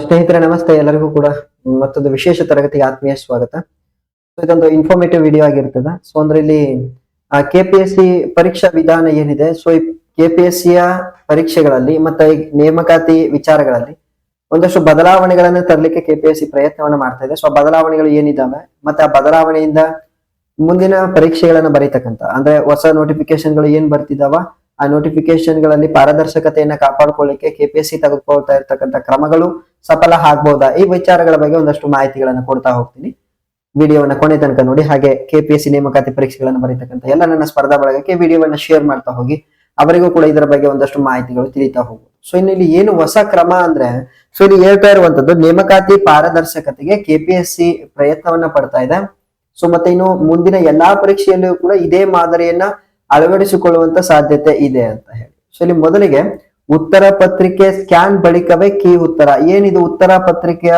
ಸ್ನೇಹಿತರೆ ನಮಸ್ತೆ, ಎಲ್ಲರಿಗೂ ಕೂಡ ಮತ್ತೊಂದು ವಿಶೇಷ ತರಗತಿಗೆ ಆತ್ಮೀಯ ಸ್ವಾಗತ. ಇದೊಂದು ಇನ್ಫಾರ್ಮೇಟಿವ್ ವಿಡಿಯೋ ಆಗಿರ್ತದೆ. ಸೊ ಅಂದ್ರೆ ಇಲ್ಲಿ KPSC ಪರೀಕ್ಷಾ ವಿಧಾನ ಏನಿದೆ, ಸೊ ಈ KPSC ಪರೀಕ್ಷೆಗಳಲ್ಲಿ ಮತ್ತೆ ಈ ನೇಮಕಾತಿ ವಿಚಾರಗಳಲ್ಲಿ ಒಂದಷ್ಟು ಬದಲಾವಣೆಗಳನ್ನು ತರಲಿಕ್ಕೆ KPSC ಪ್ರಯತ್ನವನ್ನ ಮಾಡ್ತಾ ಇದೆ. ಸೊ ಬದಲಾವಣೆಗಳು ಏನಿದಾವೆ ಮತ್ತೆ ಆ ಬದಲಾವಣೆಯಿಂದ ಮುಂದಿನ ಪರೀಕ್ಷೆಗಳನ್ನ ಬರೀತಕ್ಕಂತ ಅಂದ್ರೆ ಹೊಸ ನೋಟಿಫಿಕೇಶನ್ಗಳು ಏನ್ ಬರ್ತಿದಾವ, ಆ ನೋಟಿಫಿಕೇಶನ್ ಗಳಲ್ಲಿ ಪಾರದರ್ಶಕತೆಯನ್ನ ಕಾಪಾಡ್ಕೊಳ್ಳಿಕ್ಕೆ KPSC ತೆಗೆದುಕೊಳ್ತಾ ಇರ್ತಕ್ಕಂಥ ಕ್ರಮಗಳು ಸಫಲ ಆಗ್ಬಹುದಾ, ಈ ವಿಚಾರಗಳ ಬಗ್ಗೆ ಒಂದಷ್ಟು ಮಾಹಿತಿಗಳನ್ನ ಕೊಡ್ತಾ ಹೋಗ್ತೀನಿ. ವಿಡಿಯೋವನ್ನ ಕೊನೆ ತನಕ ನೋಡಿ. ಹಾಗೆ KPSC ನೇಮಕಾತಿ ಪರೀಕ್ಷೆಗಳನ್ನು ಬರೀತಕ್ಕಂಥ ಎಲ್ಲ ನನ್ನ ಸ್ಪರ್ಧಾ ಬಳಗಕ್ಕೆ ವಿಡಿಯೋವನ್ನ ಶೇರ್ ಮಾಡ್ತಾ ಹೋಗಿ, ಅವರಿಗೂ ಕೂಡ ಇದರ ಬಗ್ಗೆ ಒಂದಷ್ಟು ಮಾಹಿತಿಗಳು ತಿಳಿತಾ ಹೋಗುದು. ಸೊ ಇನ್ನು ಇಲ್ಲಿ ಏನು ಹೊಸ ಕ್ರಮ ಅಂದ್ರೆ, ಸೊ ಇಲ್ಲಿ ಹೇಳ್ತಾ ಇರುವಂತದ್ದು ನೇಮಕಾತಿ ಪಾರದರ್ಶಕತೆಗೆ KPSC ಪ್ರಯತ್ನವನ್ನ ಪಡ್ತಾ ಇದೆ. ಸೊ ಮತ್ತೆ ಇನ್ನು ಮುಂದಿನ ಎಲ್ಲಾ ಪರೀಕ್ಷೆಯಲ್ಲೂ ಕೂಡ ಇದೇ ಮಾದರಿಯನ್ನ ಅಳವಡಿಸಿಕೊಳ್ಳುವಂತ ಸಾಧ್ಯತೆ ಇದೆ ಅಂತ ಹೇಳಿ. ಸೊ ಇಲ್ಲಿ ಮೊದಲಿಗೆ ಉತ್ತರ ಪತ್ರಿಕೆ ಸ್ಕ್ಯಾನ್ ಬಳಿಕವೇ ಕೀ ಉತ್ತರ. ಏನಿದು ಉತ್ತರ ಪತ್ರಿಕೆಯ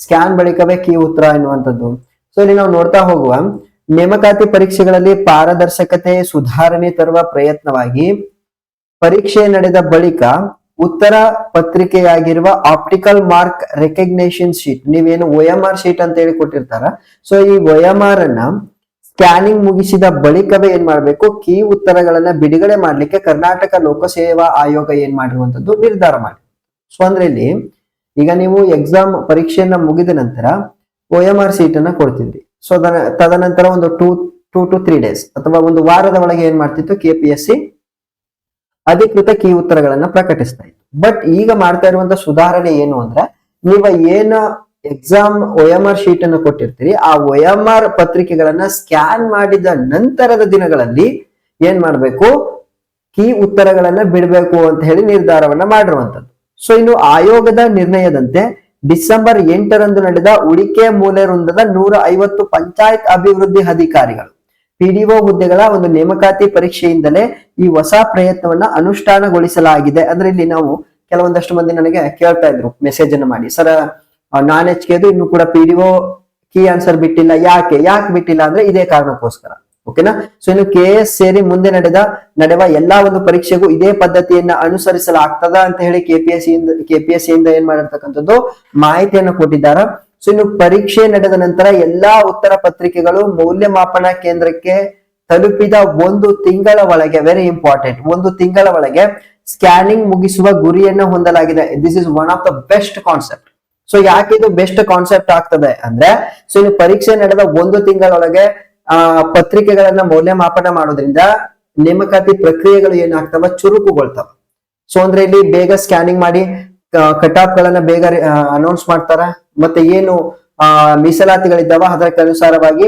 ಸ್ಕ್ಯಾನ್ ಬಳಿಕವೇ ಕೀ ಉತ್ತರ ಎನ್ನುವಂಥದ್ದು? ಸೊ ಇಲ್ಲಿ ನಾವು ನೋಡ್ತಾ ಹೋಗುವ ನೇಮಕಾತಿ ಪರೀಕ್ಷೆಗಳಲ್ಲಿ ಪಾರದರ್ಶಕತೆ ಸುಧಾರಣೆ ತರುವ ಪ್ರಯತ್ನವಾಗಿ ಪರೀಕ್ಷೆ ನಡೆದ ಬಳಿಕ ಉತ್ತರ ಪತ್ರಿಕೆಯಾಗಿರುವ ಆಪ್ಟಿಕಲ್ ಮಾರ್ಕ್ ರೆಕಗ್ನೇಷನ್ ಶೀಟ್, ನೀವೇನು OMR ಶೀಟ್ ಅಂತ ಹೇಳಿ ಕೊಟ್ಟಿರ್ತಾರ, ಸೊ ಈ OMR ಅನ್ನ ಸ್ಕ್ಯಾನಿಂಗ್ ಮುಗಿಸಿದ ಬಳಿಕವೇ ಏನ್ ಮಾಡ್ಬೇಕು, ಕೀ ಉತ್ತರಗಳನ್ನ ಬಿಡುಗಡೆ ಮಾಡ್ಲಿಕ್ಕೆ ಕರ್ನಾಟಕ ಲೋಕಸೇವಾ ಆಯೋಗ ಏನ್ ಮಾಡಿರುವಂತದ್ದು ನಿರ್ಧಾರ ಮಾಡಿ. ಸೊ ಅಂದ್ರೆ ಇಲ್ಲಿ ಈಗ ನೀವು ಎಕ್ಸಾಮ್ ಪರೀಕ್ಷೆಯನ್ನ ಮುಗಿದ ನಂತರ OMR ಸೀಟ್ ಅನ್ನ ಕೊಡ್ತಿದ್ರಿ. ಸೊ ತದನಂತರ ಒಂದು 2 to 3 days ಅಥವಾ ಒಂದು ವಾರದ ಒಳಗೆ ಏನ್ ಮಾಡ್ತಿತ್ತು KPSC ಅಧಿಕೃತ ಕೀ ಉತ್ತರಗಳನ್ನ ಪ್ರಕಟಿಸ್ತಾ ಇತ್ತು. ಬಟ್ ಈಗ ಮಾಡ್ತಾ ಇರುವಂತ ಸುಧಾರಣೆ ಏನು ಅಂದ್ರೆ, ನೀವು ಏನ ಎಕ್ಸಾಮ್ OMR ಶೀಟ್ ಅನ್ನು ಕೊಟ್ಟಿರ್ತೀರಿ, ಆ OMR ಪತ್ರಿಕೆಗಳನ್ನ ಸ್ಕ್ಯಾನ್ ಮಾಡಿದ ನಂತರದ ದಿನಗಳಲ್ಲಿ ಏನ್ ಮಾಡ್ಬೇಕು, ಕೀ ಉತ್ತರಗಳನ್ನ ಬಿಡಬೇಕು ಅಂತ ಹೇಳಿ ನಿರ್ಧಾರವನ್ನ ಮಾಡಿರುವಂತದ್ದು. ಸೊ ಇನ್ನು ಆಯೋಗದ ನಿರ್ಣಯದಂತೆ ಡಿಸೆಂಬರ್ 8ರಂದು ನಡೆದ ಉಳಿಕೆ ಮೂಲೆ ವೃಂದದ 150 ಪಂಚಾಯತ್ ಅಭಿವೃದ್ಧಿ ಅಧಿಕಾರಿಗಳು PDO ಹುದ್ದೆಗಳ ಒಂದು ನೇಮಕಾತಿ ಪರೀಕ್ಷೆಯಿಂದಲೇ ಈ ಹೊಸ ಪ್ರಯತ್ನವನ್ನ ಅನುಷ್ಠಾನಗೊಳಿಸಲಾಗಿದೆ. ಅಂದ್ರೆ ಇಲ್ಲಿ ನಾವು ಕೆಲವೊಂದಷ್ಟು ಮಂದಿ ನನಗೆ ಕೇಳ್ತಾ ಇದ್ರು ಮೆಸೇಜ್ ಅನ್ನು ಮಾಡಿ, ಸರ್ ನಾನ್ HKದು ಇನ್ನು ಕೂಡ PDO ಕೀ ಆನ್ಸರ್ ಬಿಟ್ಟಿಲ್ಲ, ಯಾಕೆ ಬಿಟ್ಟಿಲ್ಲ ಅಂದ್ರೆ ಇದೇ ಕಾರಣಕ್ಕೋಸ್ಕರ. ಓಕೆನಾ? ಸೊ ಇನ್ನು KS ಸೇರಿ ಮುಂದೆ ನಡೆಯುವ ಎಲ್ಲಾ ಒಂದು ಪರೀಕ್ಷೆಗೂ ಇದೇ ಪದ್ಧತಿಯನ್ನ ಅನುಸರಿಸಲಾಗ್ತದ ಅಂತ ಹೇಳಿ KPSC ಇಂದ ಏನ್ ಮಾಡಿರ್ತಕ್ಕಂಥದ್ದು ಮಾಹಿತಿಯನ್ನು ಕೊಟ್ಟಿದ್ದಾರೆ. ಸೊ ಇನ್ನು ಪರೀಕ್ಷೆ ನಡೆದ ನಂತರ ಎಲ್ಲಾ ಉತ್ತರ ಪತ್ರಿಕೆಗಳು ಮೌಲ್ಯಮಾಪನ ಕೇಂದ್ರಕ್ಕೆ ತಲುಪಿದ 1 ತಿಂಗಳ ಒಳಗೆ, ವೆರಿ ಇಂಪಾರ್ಟೆಂಟ್, 1 ತಿಂಗಳ ಒಳಗೆ ಸ್ಕ್ಯಾನಿಂಗ್ ಮುಗಿಸುವ ಗುರಿಯನ್ನ ಹೊಂದಲಾಗಿದೆ. This is one of the best concept. So ಯಾಕೆ ಇದು ಬೆಸ್ಟ್ ಕಾನ್ಸೆಪ್ಟ್ ಆಗ್ತದೆ ಅಂದ್ರೆ, ಸೊ ಇನ್ನು ಪರೀಕ್ಷೆ ನಡೆದ 1 ತಿಂಗಳೊಳಗೆ ಪತ್ರಿಕೆಗಳನ್ನ ಮೌಲ್ಯಮಾಪನ ಮಾಡೋದ್ರಿಂದ ನೇಮಕಾತಿ ಪ್ರಕ್ರಿಯೆಗಳು ಏನಾಗ್ತವ, ಚುರುಕುಗೊಳ್ತಾವ. ಸೊ ಅಂದ್ರೆ ಇಲ್ಲಿ ಬೇಗ ಸ್ಕ್ಯಾನಿಂಗ್ ಮಾಡಿ ಕಟ್ ಆಫ್ ಗಳನ್ನ ಬೇಗ ಅನೌನ್ಸ್ ಮಾಡ್ತಾರ, ಮತ್ತೆ ಏನು ಮೀಸಲಾತಿಗಳಿದ್ದಾವ ಅದಕ್ಕೆ ಅನುಸಾರವಾಗಿ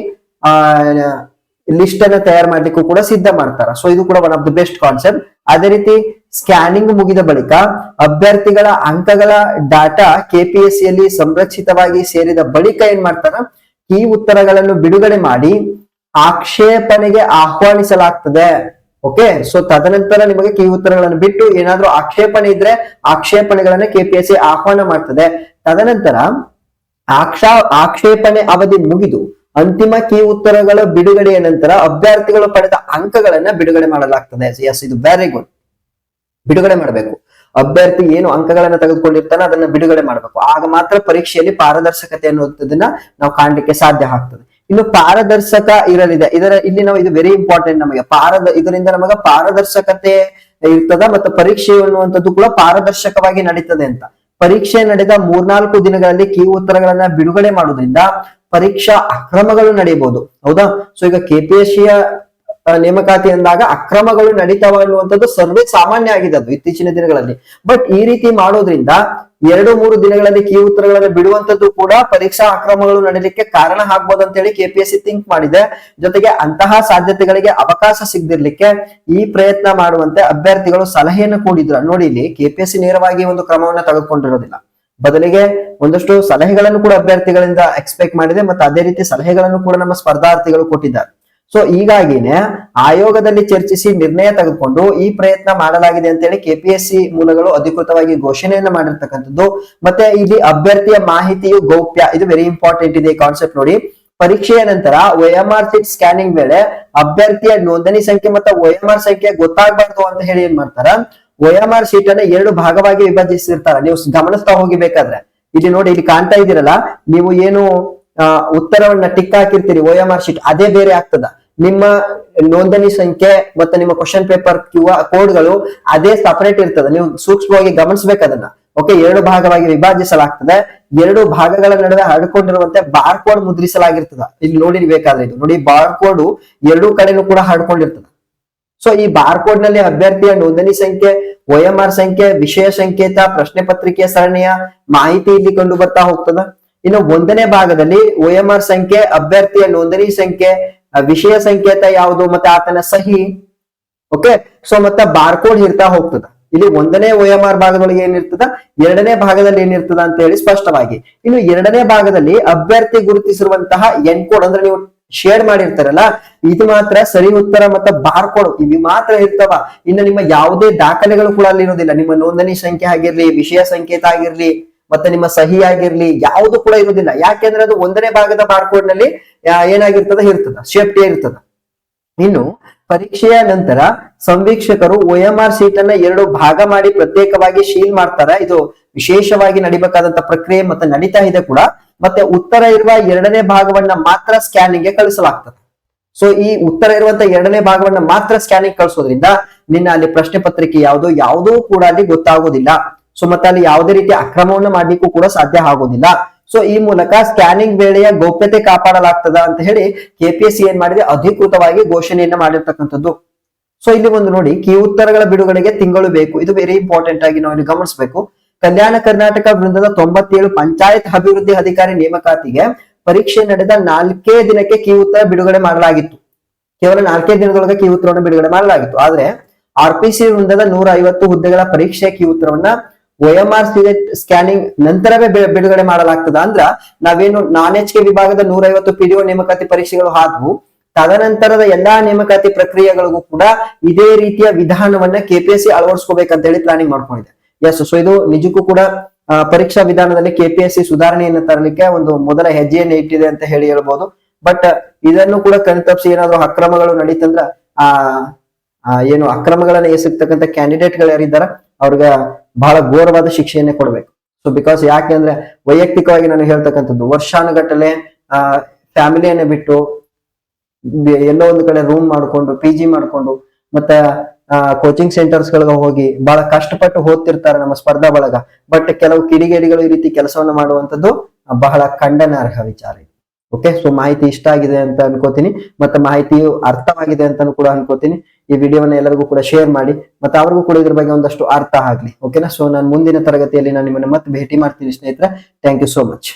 ಲಿಸ್ಟ್ ಅನ್ನ ತಯಾರು ಮಾಡ್ಲಿಕ್ಕೂ ಕೂಡ ಸಿದ್ಧ ಮಾಡ್ತಾರ. ಸೊ ಇದು ಕೂಡ one of the best concept. ಅದೇ ರೀತಿ ಸ್ಕ್ಯಾನಿಂಗ್ ಮುಗಿದ ಬಳಿಕ ಅಭ್ಯರ್ಥಿಗಳ ಅಂಕಗಳ ಡಾಟಾ KPSC ಯಲ್ಲಿ ಸಂರಕ್ಷಿತವಾಗಿ ಸೇರಿದ ಬಳಿಕ ಏನ್ ಮಾಡ್ತಾರ, ಈ ಉತ್ತರಗಳನ್ನು ಬಿಡುಗಡೆ ಮಾಡಿ ಆಕ್ಷೇಪಣೆಗೆ ಆಹ್ವಾನಿಸಲಾಗ್ತದೆ. ಓಕೆ, ಸೊ ತದನಂತರ ನಿಮಗೆ ಕೀ ಉತ್ತರಗಳನ್ನು ಬಿಟ್ಟು ಏನಾದ್ರೂ ಆಕ್ಷೇಪಣೆ ಇದ್ರೆ ಆಕ್ಷೇಪಣೆಗಳನ್ನ KPSC ಆಹ್ವಾನ ಮಾಡ್ತದೆ. ತದನಂತರ ಆಕ್ಷೇಪಣೆ ಅವಧಿ ಮುಗಿದು ಅಂತಿಮ ಕೀ ಉತ್ತರಗಳ ಬಿಡುಗಡೆಯ ನಂತರ ಅಭ್ಯರ್ಥಿಗಳು ಪಡೆದ ಅಂಕಗಳನ್ನ ಬಿಡುಗಡೆ ಮಾಡಲಾಗ್ತದೆ. ಎಸ್, ಇದು ವೆರಿ ಗುಡ್. ಬಿಡುಗಡೆ ಮಾಡಬೇಕು. ಅಭ್ಯರ್ಥಿ ಏನು ಅಂಕಗಳನ್ನ ತೆಗೆದುಕೊಂಡಿರ್ತಾನೆ ಅದನ್ನ ಬಿಡುಗಡೆ ಮಾಡಬೇಕು. ಆಗ ಮಾತ್ರ ಪರೀಕ್ಷೆಯಲ್ಲಿ ಪಾರದರ್ಶಕತೆ ಅನ್ನುವಂಥದ್ದನ್ನ ನಾವು ಕಾಣ್ಲಿಕ್ಕೆ ಸಾಧ್ಯ ಆಗ್ತದೆ. ಇನ್ನು ಪಾರದರ್ಶಕ ಇರಲಿದೆ, ಇಲ್ಲಿ ನಾವು ಇದು ವೆರಿ ಇಂಪಾರ್ಟೆಂಟ್. ನಮಗೆ ಇದರಿಂದ ನಮಗ ಪಾರದರ್ಶಕತೆ ಇರ್ತದ ಮತ್ತು ಪರೀಕ್ಷೆ ಅನ್ನುವಂಥದ್ದು ಕೂಡ ಪಾರದರ್ಶಕವಾಗಿ ನಡೀತದೆ ಅಂತ. ಪರೀಕ್ಷೆ ನಡೆದ 3-4 ದಿನಗಳಲ್ಲಿ ಕೀ ಉತ್ತರಗಳನ್ನ ಬಿಡುಗಡೆ ಮಾಡೋದ್ರಿಂದ ಪರೀಕ್ಷಾ ಅಕ್ರಮಗಳು ನಡೆಯಬಹುದು. ಹೌದಾ? ಸೊ ಈಗ KPSC ನೇಮಕಾತಿ ಅಂದಾಗ ಅಕ್ರಮಗಳು ನಡೀತಾವ ಅನ್ನುವಂಥದ್ದು ಸರ್ವೇ ಸಾಮಾನ್ಯ ಆಗಿದೆ ಅದು ಇತ್ತೀಚಿನ ದಿನಗಳಲ್ಲಿ. ಬಟ್ ಈ ರೀತಿ ಮಾಡೋದ್ರಿಂದ 2-3 ದಿನಗಳಲ್ಲಿ ಕೀ ಉತ್ತರಗಳನ್ನು ಬಿಡುವಂತದ್ದು ಕೂಡ ಪರೀಕ್ಷಾ ಅಕ್ರಮಗಳು ನಡೀಲಿಕ್ಕೆ ಕಾರಣ ಆಗ್ಬೋದು ಅಂತ ಹೇಳಿ KPSC ಥಿಂಕ್ ಮಾಡಿದೆ. ಜೊತೆಗೆ ಅಂತಹ ಸಾಧ್ಯತೆಗಳಿಗೆ ಅವಕಾಶ ಸಿಗದಿರ್ಲಿಕ್ಕೆ ಈ ಪ್ರಯತ್ನ ಮಾಡುವಂತೆ ಅಭ್ಯರ್ಥಿಗಳು ಸಲಹೆಯನ್ನು ಕೊಡಿದ್ರು. ನೋಡಿ, ಇಲ್ಲಿ KPSC ನೇರವಾಗಿ ಒಂದು ಕ್ರಮವನ್ನ ತೆಗೆದುಕೊಂಡಿರೋದಿಲ್ಲ, ಬದಲಿಗೆ ಒಂದಷ್ಟು ಸಲಹೆಗಳನ್ನು ಕೂಡ ಅಭ್ಯರ್ಥಿಗಳಿಂದ ಎಕ್ಸ್ಪೆಕ್ಟ್ ಮಾಡಿದೆ ಮತ್ತು ಅದೇ ರೀತಿ ಸಲಹೆಗಳನ್ನು ಕೂಡ ನಮ್ಮ ಸ್ಪರ್ಧಾರ್ಥಿಗಳು ಕೊಟ್ಟಿದ್ದಾರೆ. ಸೊ ಹೀಗಾಗಿನೇ ಆಯೋಗದಲ್ಲಿ ಚರ್ಚಿಸಿ ನಿರ್ಣಯ ತೆಗೆದುಕೊಂಡು ಈ ಪ್ರಯತ್ನ ಮಾಡಲಾಗಿದೆ ಅಂತ ಹೇಳಿ KPSC ಮೂಲಗಳು ಅಧಿಕೃತವಾಗಿ ಘೋಷಣೆಯನ್ನ ಮಾಡಿರ್ತಕ್ಕಂಥದ್ದು. ಮತ್ತೆ ಇಲ್ಲಿ ಅಭ್ಯರ್ಥಿಯ ಮಾಹಿತಿಯು ಗೌಪ್ಯ, ಇದು ವೆರಿ ಇಂಪಾರ್ಟೆಂಟ್ ಇದೆ ಕಾನ್ಸೆಪ್ಟ್. ನೋಡಿ, ಪರೀಕ್ಷೆಯ ನಂತರ OMR ಶೀಟ್ ಸ್ಕ್ಯಾನಿಂಗ್ ವೇಳೆ ಅಭ್ಯರ್ಥಿಯ ನೋಂದಣಿ ಸಂಖ್ಯೆ ಮತ್ತು OMR ಸಂಖ್ಯೆ ಗೊತ್ತಾಗಬಾರ್ದು ಅಂತ ಹೇಳಿ ಏನ್ ಮಾಡ್ತಾರ, OMR ಶೀಟ್ ಅನ್ನ 2 ಭಾಗವಾಗಿ ವಿಭಜಿಸಿರ್ತಾರೆ. ನೀವು ಗಮನಿಸ್ತಾ ಹೋಗಿಬೇಕಾದ್ರೆ ಇಲ್ಲಿ ನೋಡಿ, ಇಲ್ಲಿ ಕಾಣ್ತಾ ಇದೀರಲ್ಲ, ನೀವು ಏನು ಉತ್ತರವನ್ನ ಟಿಕ್ ಹಾಕಿರ್ತೀರಿ OMR ಶೀಟ್, ಅದೇ ಬೇರೆ ಆಗ್ತದ. ನಿಮ್ಮ ನೋಂದಣಿ ಸಂಖ್ಯೆ ಮತ್ತೆ ನಿಮ್ಮ ಕ್ವಶನ್ ಪೇಪರ್ ಕೋಡ್ಗಳು ಅದೇ ಸಪರೇಟ್ ಇರ್ತದೆ. ನೀವು ಸೂಕ್ಷ್ಮವಾಗಿ ಗಮನಿಸಬೇಕು ಅದನ್ನ. ಓಕೆ, 2 ಭಾಗವಾಗಿ ವಿಭಾಗಿಸಲಾಗ್ತದೆ. 2 ಭಾಗಗಳ ನಡುವೆ ಹರಡ್ಕೊಂಡಿರುವಂತೆ ಬಾರ್ ಕೋಡ್ ಮುದ್ರಿಸಲಾಗಿರ್ತದ. ಇಲ್ಲಿ ನೋಡಿ ಬೇಕಾದ್ರೆ ಇದು ನೋಡಿ, ಬಾರ್ ಕೋಡ್ 2 ಕಡೆನೂ ಕೂಡ ಹರಡ್ಕೊಂಡಿರ್ತದೆ. ಸೊ ಈ ಬಾರ್ ಕೋಡ್ ನಲ್ಲಿ ಅಭ್ಯರ್ಥಿಯ ನೋಂದಣಿ ಸಂಖ್ಯೆ, OMR ಸಂಖ್ಯೆ, ವಿಷಯ ಸಂಕೇತ, ಪ್ರಶ್ನೆ ಪತ್ರಿಕೆಯ ಸರಣಿಯ ಮಾಹಿತಿ ಇಲ್ಲಿ ಕಂಡು ಬರ್ತಾ ಹೋಗ್ತದ. ಇನ್ನು 1ನೇ ಭಾಗದಲ್ಲಿ OMR ಸಂಖ್ಯೆ, ಅಭ್ಯರ್ಥಿಯ ನೋಂದಣಿ ಸಂಖ್ಯೆ, ವಿಷಯ ಸಂಕೇತ ಯಾವುದು, ಮತ್ತೆ ಆತನ ಸಹಿ. ಓಕೆ, ಸೊ ಮತ್ತೆ ಬಾರ್ ಕೋಡ್ ಇರ್ತಾ ಹೋಗ್ತದ. ಇಲ್ಲಿ 1ನೇ OMR ಭಾಗದೊಳಗೆ ಏನಿರ್ತದ, 2ನೇ ಭಾಗದಲ್ಲಿ ಏನಿರ್ತದ ಅಂತ ಹೇಳಿ ಸ್ಪಷ್ಟವಾಗಿ. ಇನ್ನು 2ನೇ ಭಾಗದಲ್ಲಿ ಅಭ್ಯರ್ಥಿ ಗುರುತಿಸಿರುವಂತಹ ಎನ್ಕೋಡ್, ಅಂದ್ರೆ ನೀವು ಶೇರ್ ಮಾಡಿರ್ತಾರಲ್ಲ, ಇದು ಮಾತ್ರ ಸರಿ ಉತ್ತರ ಮತ್ತೆ ಬಾರ್ ಕೋಡ್ ಇವು ಮಾತ್ರ ಇರ್ತವ. ಇನ್ನು ನಿಮ್ಮ ಯಾವುದೇ ದಾಖಲೆಗಳು ಕೂಡ ಅಲ್ಲಿ ಇರೋದಿಲ್ಲ. ನಿಮ್ಮ ನೋಂದಣಿ ಸಂಖ್ಯೆ ಆಗಿರ್ಲಿ, ವಿಷಯ ಸಂಕೇತ ಆಗಿರ್ಲಿ, ಮತ್ತೆ ನಿಮ್ಮ ಸಹಿ ಆಗಿರ್ಲಿ, ಯಾವುದು ಕೂಡ ಇರುವುದಿಲ್ಲ. ಯಾಕೆಂದ್ರೆ ಅದು 1ನೇ ಭಾಗದ ಬಾರ್ ಕೋಡ್ ನಲ್ಲಿ ಏನಾಗಿರ್ತದ, ಸೇಫ್ಟಿ ಇರ್ತದ. ಇನ್ನು ಪರೀಕ್ಷೆಯ ನಂತರ ಸಂವೀಕ್ಷಕರು OMR ಸೀಟ್ ಅನ್ನ 2 ಭಾಗ ಮಾಡಿ ಪ್ರತ್ಯೇಕವಾಗಿ ಶೀಲ್ ಮಾಡ್ತಾರೆ. ಇದು ವಿಶೇಷವಾಗಿ ನಡಿಬೇಕಾದಂತ ಪ್ರಕ್ರಿಯೆ ಮತ್ತೆ ನಡೀತಾ ಇದೆ ಕೂಡ. ಮತ್ತೆ ಉತ್ತರ ಇರುವ 2ನೇ ಭಾಗವನ್ನ ಮಾತ್ರ ಸ್ಕ್ಯಾನಿಂಗ್ ಗೆ ಕಳಿಸಲಾಗ್ತದೆ. ಸೊ ಈ ಉತ್ತರ ಇರುವಂತ 2ನೇ ಭಾಗವನ್ನ ಮಾತ್ರ ಸ್ಕ್ಯಾನಿಂಗ್ ಕಳಿಸೋದ್ರಿಂದ ನಿನ್ನ ಅಲ್ಲಿ ಪ್ರಶ್ನೆ ಪತ್ರಿಕೆ ಯಾವುದೂ ಕೂಡ ಅಲ್ಲಿ ಗೊತ್ತಾಗೋದಿಲ್ಲ. ಸೊ ಮತ್ತೆ ಅಲ್ಲಿ ಯಾವುದೇ ರೀತಿಯ ಅಕ್ರಮವನ್ನು ಮಾಡ್ಲಿಕ್ಕೂ ಕೂಡ ಸಾಧ್ಯ ಆಗೋದಿಲ್ಲ. ಸೊ ಈ ಮೂಲಕ ಸ್ಕ್ಯಾನಿಂಗ್ ವೇಳೆಯ ಗೌಪ್ಯತೆ ಕಾಪಾಡಲಾಗ್ತದ ಅಂತ ಹೇಳಿ KPSC ಏನ್ ಮಾಡಿದೆ, ಅಧಿಕೃತವಾಗಿ ಘೋಷಣೆಯನ್ನ ಮಾಡಿರ್ತಕ್ಕಂಥದ್ದು. ಸೊ ಇಲ್ಲಿ ಒಂದು ನೋಡಿ, ಕೀ ಉತ್ತರಗಳ ಬಿಡುಗಡೆಗೆ ತಿಂಗಳು ಬೇಕು. ಇದು ವೆರಿ ಇಂಪಾರ್ಟೆಂಟ್ ಆಗಿ ನಾವು ಇಲ್ಲಿ ಗಮನಿಸಬೇಕು. ಕಲ್ಯಾಣ ಕರ್ನಾಟಕ ವೃಂದದ 97 ಪಂಚಾಯತ್ ಅಭಿವೃದ್ಧಿ ಅಧಿಕಾರಿ ನೇಮಕಾತಿಗೆ ಪರೀಕ್ಷೆ ನಡೆದ 4 ದಿನಕ್ಕೆ ಕೀ ಉತ್ತರ ಬಿಡುಗಡೆ ಮಾಡಲಾಗಿತ್ತು. ಕೇವಲ 4 ದಿನದೊಳಗೆ ಕೀ ಉತ್ತರವನ್ನು ಬಿಡುಗಡೆ ಮಾಡಲಾಗಿತ್ತು. ಆದ್ರೆ RPC ವೃಂದದ 150 ಹುದ್ದೆಗಳ ಪರೀಕ್ಷೆ ಕೀ ಉತ್ತರವನ್ನ OMR ಸ್ಕ್ಯಾನಿಂಗ್ ನಂತರವೇ ಬಿಡುಗಡೆ ಮಾಡಲಾಗ್ತದ. ಅಂದ್ರ ನಾವೇನು non-HK ವಿಭಾಗದ 150 PDO ನೇಮಕಾತಿ ಪರೀಕ್ಷೆಗಳು ಆದ್ವು, ತದನಂತರದ ಎಲ್ಲಾ ನೇಮಕಾತಿ ಪ್ರಕ್ರಿಯೆಗಳಿಗೂ ಕೂಡ ಇದೇ ರೀತಿಯ ವಿಧಾನವನ್ನ KPSC ಅಳವಡಿಸ್ಕೋಬೇಕಂತ ಹೇಳಿ ಪ್ಲಾನಿಂಗ್ ಮಾಡ್ಕೊಂಡಿದೆ. ಎಸ್, ಸೊ ಇದು ನಿಜಕ್ಕೂ ಕೂಡ ಪರೀಕ್ಷಾ ವಿಧಾನದಲ್ಲಿ KPSC ಸುಧಾರಣೆಯನ್ನು ತರಲಿಕ್ಕೆ ಒಂದು ಮೊದಲ ಹೆಜ್ಜೆಯನ್ನು ಇಟ್ಟಿದೆ ಅಂತ ಹೇಳಿ ಹೇಳ್ಬೋದು. ಬಟ್ ಇದನ್ನು ಕೂಡ ಕಣ್ತಪ್ಪಿಸಿ ಏನಾದ್ರು ಅಕ್ರಮಗಳು ನಡೀತಂದ್ರ ಏನು ಅಕ್ರಮಗಳನ್ನ ಎಸಗ್ತಕ್ಕಂಥ ಕ್ಯಾಂಡಿಡೇಟ್ಗಳು ಯಾರಿದ್ದಾರ ಅವ್ರಿಗೆ ಬಹಳ ಘೋರವಾದ ಶಿಕ್ಷೆಯನ್ನೇ ಕೊಡ್ಬೇಕು. ಸೊ ಬಿಕಾಸ್ ಯಾಕೆ ಅಂದ್ರೆ ವೈಯಕ್ತಿಕವಾಗಿ ನಾನು ಹೇಳ್ತಕ್ಕಂಥದ್ದು, ವರ್ಷಾನುಗಟ್ಟಲೆ ಫ್ಯಾಮಿಲಿಯನ್ನ ಬಿಟ್ಟು ಎಲ್ಲೋ ಒಂದು ಕಡೆ ರೂಮ್ ಮಾಡ್ಕೊಂಡು PG ಮಾಡ್ಕೊಂಡು ಮತ್ತೆ ಕೋಚಿಂಗ್ ಸೆಂಟರ್ಸ್ ಗಳಿಗೆ ಹೋಗಿ ಬಹಳ ಕಷ್ಟಪಟ್ಟು ಓದ್ತಿರ್ತಾರೆ ನಮ್ಮ ಸ್ಪರ್ಧಾ ಬಳಗ. ಬಟ್ ಕೆಲವು ಕಿಡಿಗೇಡಿಗಳು ಈ ರೀತಿ ಕೆಲಸವನ್ನ ಮಾಡುವಂತದ್ದು ಬಹಳ ಖಂಡನಾರ್ಹ ವಿಚಾರ. ಓಕೆ, ಸೊ ಮಾಹಿತಿ ಇಷ್ಟ ಆಗಿದೆ ಅಂತ ಅನ್ಕೋತೀನಿ, ಮತ್ತೆ ಮಾಹಿತಿಯು ಅರ್ಥವಾಗಿದೆ ಅಂತಾನು ಕೂಡ ಅನ್ಕೋತೀನಿ. ಈ ವಿಡಿಯೋವನ್ನ ಎಲ್ಲರಿಗೂ ಕೂಡ ಶೇರ್ ಮಾಡಿ, ಮತ್ತೆ ಅವ್ರಿಗೂ ಕೂಡ ಇದ್ರ ಬಗ್ಗೆ ಒಂದಷ್ಟು ಅರ್ಥ ಆಗ್ಲಿ. ಓಕೆನಾ? ಸೊ ನಾನು ಮುಂದಿನ ತರಗತಿಯಲ್ಲಿ ನಾನು ನಿಮ್ಮನ್ನ ಮತ್ತೆ ಭೇಟಿ ಮಾಡ್ತೀನಿ ಸ್ನೇಹಿತರೆ. Thank you so much.